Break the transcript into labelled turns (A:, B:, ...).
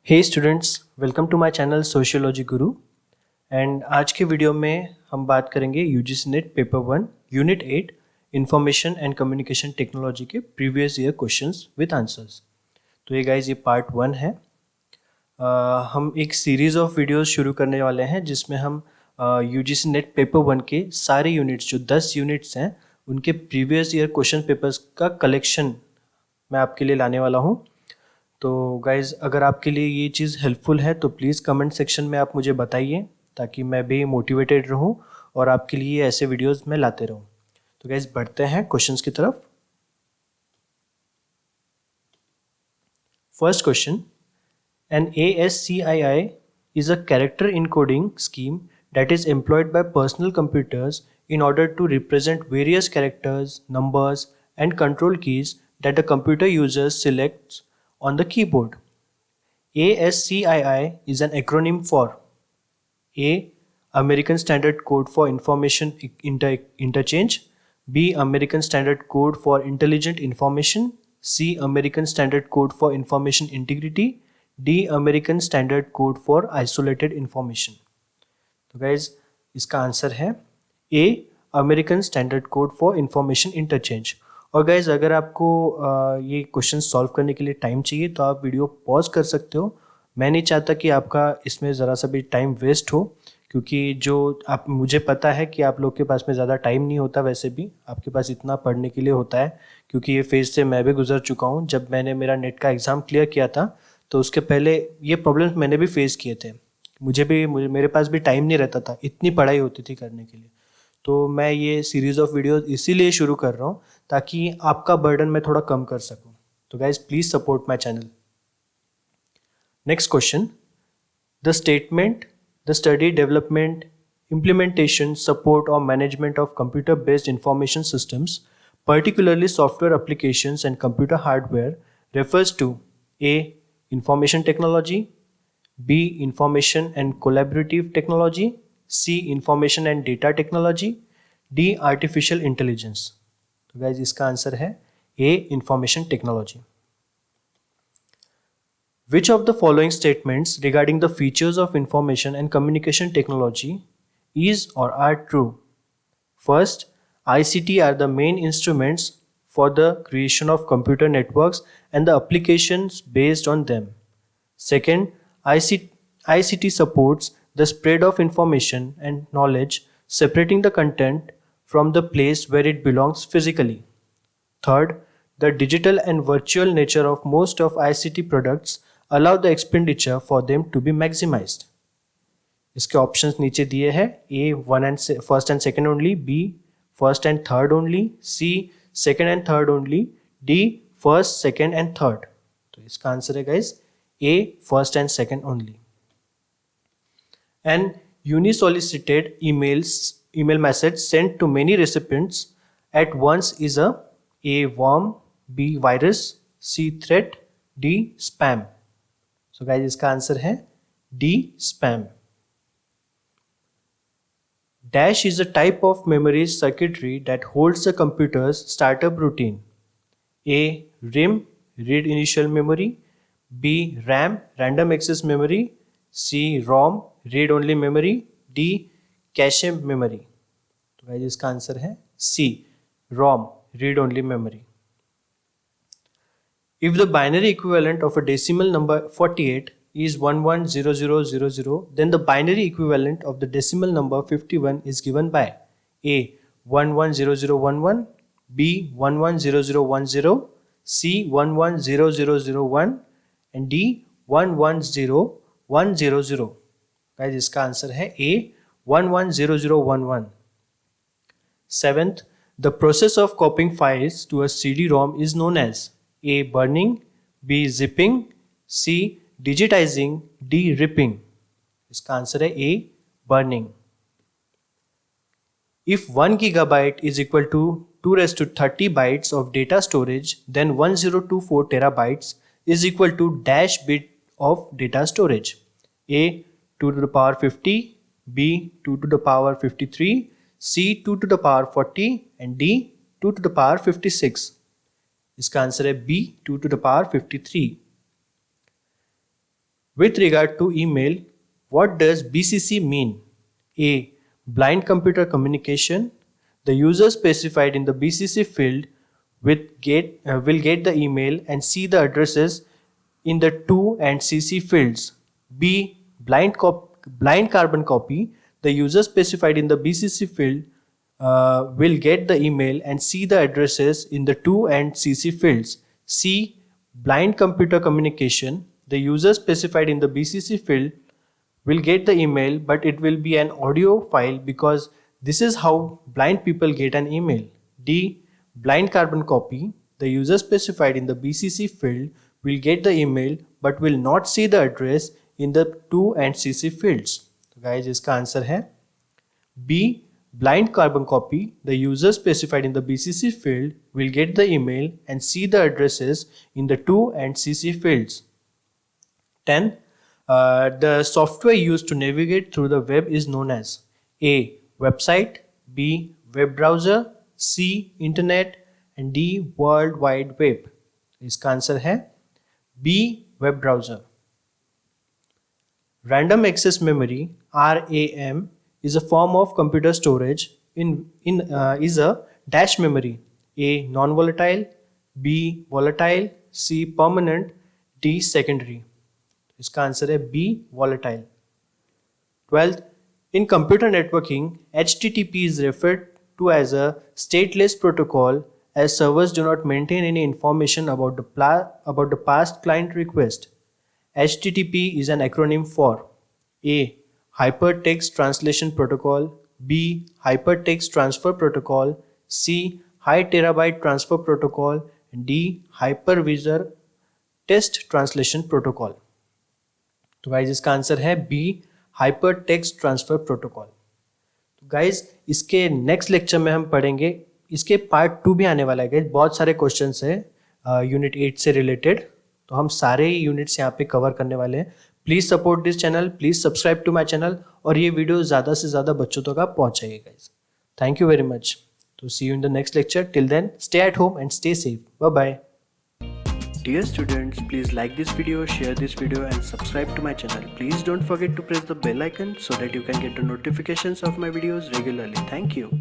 A: Hey students, welcome to my channel sociology guru. And आज के video में हम बात करेंगे UGC NET paper 1 unit 8 information and communication technology के previous year questions with answers. तो ये गाइज, ये पार्ट 1 है। हम एक सीरीज़ ऑफ वीडियोस शुरू करने वाले हैं जिसमें हम यूजीसी नेट पेपर 1 के सारे यूनिट्स, जो 10 यूनिट्स हैं, उनके प्रीवियस ईयर क्वेश्चन पेपर्स का कलेक्शन मैं आपके लिए लाने वाला हूँ। तो गाइज़, अगर आपके लिए ये चीज़ हेल्पफुल है तो प्लीज़ कमेंट सेक्शन में आप मुझे बताइए, ताकि मैं भी मोटिवेटेड रहूँ और आपके लिए ऐसे वीडियोस मैं लाते रहूँ। तो गाइज़, बढ़ते हैं क्वेश्चंस की तरफ। First question, an ASCII is a character encoding scheme that is employed by personal computers in order to represent various characters, numbers, and control keys that the computer user selects on the keyboard. ASCII is an acronym for A. American Standard Code for Information Interchange, B. American Standard Code for Intelligent Information, C. American Standard Code for Information Integrity, D. American Standard Code for Isolated Information. तो guys, इसका answer है A. American standard code for information interchange. और guys, अगर आपको ये question solve करने के लिए टाइम चाहिए तो आप वीडियो पॉज कर सकते हो। मैं नहीं चाहता कि आपका इसमें ज़रा सा भी टाइम वेस्ट हो, क्योंकि मुझे पता है कि आप लोग के पास में ज़्यादा टाइम नहीं होता, वैसे भी आपके पास इतना पढ़ने के लिए होता है, क्योंकि ये फेज़ से मैं भी गुजर चुका हूँ। जब मैंने मेरा नेट का एग्ज़ाम क्लियर किया था तो उसके पहले ये प्रॉब्लम्स मैंने भी फेस किए थे। मेरे पास भी टाइम नहीं रहता था, इतनी पढ़ाई होती थी करने के लिए। तो मैं ये सीरीज़ ऑफ वीडियोस इसीलिए शुरू कर रहा हूँ ताकि आपका बर्डन मैं थोड़ा कम कर सकूँ। तो guys, please support my channel. Next question, the statement the study development implementation, support or management of computer-based information systems, particularly software applications and computer hardware, refers to A. Information technology, B. Information and collaborative technology, C. Information and data technology, D. Artificial intelligence. तो guys, इसका answer है A. Information technology. Which of the following statements regarding the features of information and communication technology is or are true? First, ICT are the main instruments for the creation of computer networks and the applications based on them. Second, ICT supports the spread of information and knowledge, separating the content from the place where it belongs physically. Third, the digital and virtual nature of most of ICT products allow the expenditure for them to be maximized. इसके options नीचे दिए हैं। A. First and second only, B. First and third only, C. Second and third only, D. First, second and third. तो इसका answer है guys A. First and second only. An unisolicited email message sent to many recipients at once is A. worm, B. virus, C. threat, D. spam. So guys, इसका answer है D. spam. Dash is a type of memory circuitry that holds the computer's startup routine. A. RIM, read initial memory, B. RAM, random access memory, C. ROM, read only memory, D. cache memory. तो guys, इसका answer है C. ROM, read only memory. If the binary equivalent of a decimal number 48 is 110000, then the binary equivalent of the decimal number 51 is given by A. 110011, B. 110010, C. 110001, and D. 110100. Guys, इसका answer है A. 110011. Seventh, the process of copying files to a CD-ROM is known as A. burning, B. zipping, C. digitizing, D. ripping. इसका answer है A. burning. If 1 gigabyte is equal to 2 raised to 30 bytes of data storage, then 1024 terabytes is equal to dash bit of data storage. A. 2 to the power 50, B. 2 to the power 53, C. 2 to the power 40, and D. 2 to the power 56. इसका answer है B. 2 to the power 53. With regard to email, what does BCC mean? A. Blind computer communication. The user specified in the BCC field will get the email and see the addresses in the to and CC fields. B. Blind carbon copy. The user specified in the BCC field will get the email and see the addresses in the to and CC fields. C. Blind computer communication. The user specified in the BCC field will get the email, but it will be an audio file because this is how blind people get an email. D. Blind carbon copy. The user specified in the BCC field will get the email but will not see the address in the to and CC fields. तो guys, इसका answer है B. Blind carbon copy. The user specified in the BCC field will get the email and see the addresses in the to and CC fields. 10. The software used to navigate through the web is known as A. Website, B. Web browser, C. Internet and D. World Wide Web. इसका answer है B. Web browser. Random access memory RAM is a form of computer storage is a dash memory. A. Non-volatile, B. Volatile, C. Permanent, D. Secondary. इसका answer है B. Volatile. 12th, in computer networking, HTTP is referred to as a stateless protocol as servers do not maintain any information about the past client request. HTTP is an acronym for A. Hypertext Translation Protocol, B. Hypertext Transfer Protocol, C. High Terabyte Transfer Protocol, and D. Hypervisor Text Translation Protocol. तो guys इसका answer है B. Hypertext Transfer Protocol. तो guys इसके next lecture में हम पढ़ेंगे, इसके part 2 भी आने वाला है गाइज. बहुत सारे क्वेश्चंस है यूनिट 8 से रिलेटेड, तो हम सारे यूनिट्स यहाँ पे कवर करने वाले हैं. Please support this channel, please subscribe to my channel और ये वीडियो ज़्यादा से ज़्यादा बच्चों तक आप पहुँचाइए guys. Thank you very much. तो see you in the next lecture. Till then stay at home and stay safe. Bye bye. Dear students, please like this video, share this video and subscribe to my channel. Please don't forget to press the bell icon so that you can get the notifications of my videos regularly. Thank you.